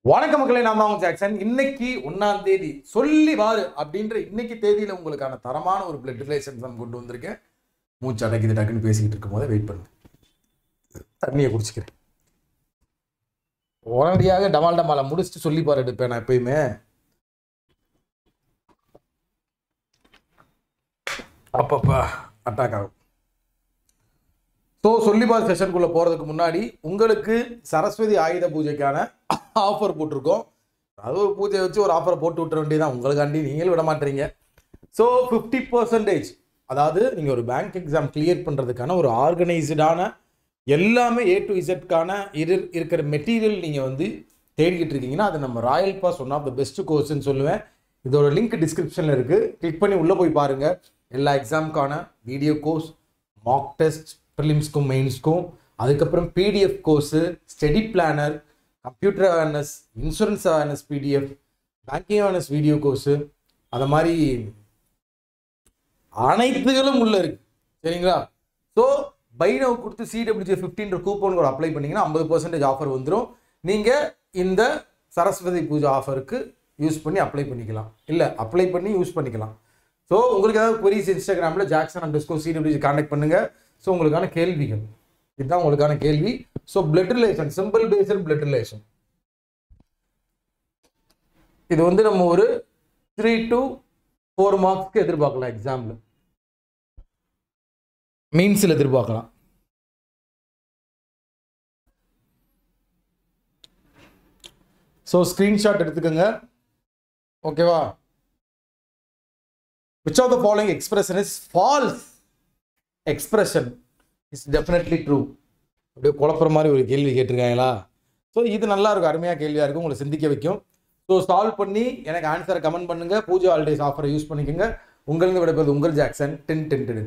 வணக்கம் மக்களே, நான் தான் ஜாக்சன். இன்னைக்கு 1ஆம் தேதி சொல்லி வாரு அப்படின்ற இன்னைக்கு தேதியில உங்களுக்கான தரமான ஒரு பிளட் ரிலேஷன் தான் கொண்டு வந்திருக்கேன். மூச்சு அடக்கிது டக்குன்னு பேசிக்கிட்டு இருக்கும் போதே வெயிட் பண்ணுங்க, தண்ணியை குடிச்சிக்கிறேன். உடனடியாக டமால் டமாலை முடிச்சுட்டு சொல்லி பாரு எடுப்பேன் நான் எப்பயுமே. அப்பப்பா அட்டாக் ஆகும். ஸோ சொல்லிபார் செஷனுக்குள்ளே போகிறதுக்கு முன்னாடி உங்களுக்கு சரஸ்வதி ஆயுத பூஜைக்கான ஆஃபர் போட்டிருக்கோம். அது ஒரு பூஜை வச்சு ஒரு ஆஃபரை போட்டு விட்டுற வேண்டியதான் உங்களுக்காண்டி, நீங்களும் விட மாட்டீங்க. ஸோ 50%, அதாவது நீங்கள் ஒரு பேங்க் எக்ஸாம் கிளியர் பண்ணுறதுக்கான ஒரு ஆர்கனைஸ்டான எல்லாமே A to Zக்கான இருக்கிற மெட்டீரியல் நீங்கள் வந்து தேடிக்கிட்டு இருக்கீங்கன்னா அது நம்ம royal pass one of the best கோர்ஸ்ன்னு சொல்லுவேன். இதோட லிங்க் டிஸ்கிரிப்ஷனில் இருக்குது, கிளிக் பண்ணி உள்ளே போய் பாருங்கள். எல்லா எக்ஸாமுக்கான வீடியோ கோர்ஸ், மாக் டெஸ்ட், ப்ரிலிம்ஸ்க்கும் மெயின்ஸ்க்கும், அதுக்கப்புறம் PDF course, study planar, computer awareness, insurance awareness PDF, banking awareness video course, அது மாதிரி அனைத்துகளும் உள்ளே இருக்குது. சரிங்களா? ஸோ பைனவ் கொடுத்து CWJ15 கூப்பன் கோட் அப்ளை பண்ணிங்கன்னா 50% ஆஃபர் வந்துடும். நீங்கள் இந்த சரஸ்வதி பூஜை ஆஃபருக்கு யூஸ் பண்ணி அப்ளை பண்ணிக்கலாம், இல்லை அப்ளை பண்ணி யூஸ் பண்ணிக்கலாம். ஸோ உங்களுக்கு ஏதாவது queries இன்ஸ்டாகிராமில் Jackson_CWJ கான்டாக்ட் பண்ணுங்கள். ஸோ உங்களுக்கான கேள்விகள் இதுதான் உங்களுக்கான கேள்வி. So blood relation, simple based blood relation, இது வந்து நம்ம ஒரு 3 to 4 மார்க்ஸ்க்கு எதிர்பார்க்கலாம். எக்ஸாமில் மீன்ஸில் எதிர்பார்க்கலாம். ஸோ ஸ்க்ரீன்ஷாட் எடுத்துக்கோங்க, ஓகேவா? Which of the following expression is false expression is definitely true? அப்படியே குழப்பற மாதிரி ஒரு கேள்வி கேட்டிருக்காங்களா? ஸோ இது நல்லா இருக்கும், அருமையாக கேள்வியாக இருக்கும், உங்களை சிந்திக்க வைக்கும். ஸோ சால்வ் பண்ணி எனக்கு ஆன்சரை கமெண்ட் பண்ணுங்கள். பூஜை ஹாலிடேஸ் ஆஃபரை யூஸ் பண்ணிக்கோங்க. உங்களிருந்து விடைபெறுவது உங்கள் ஜாக்சன். 10 10 10.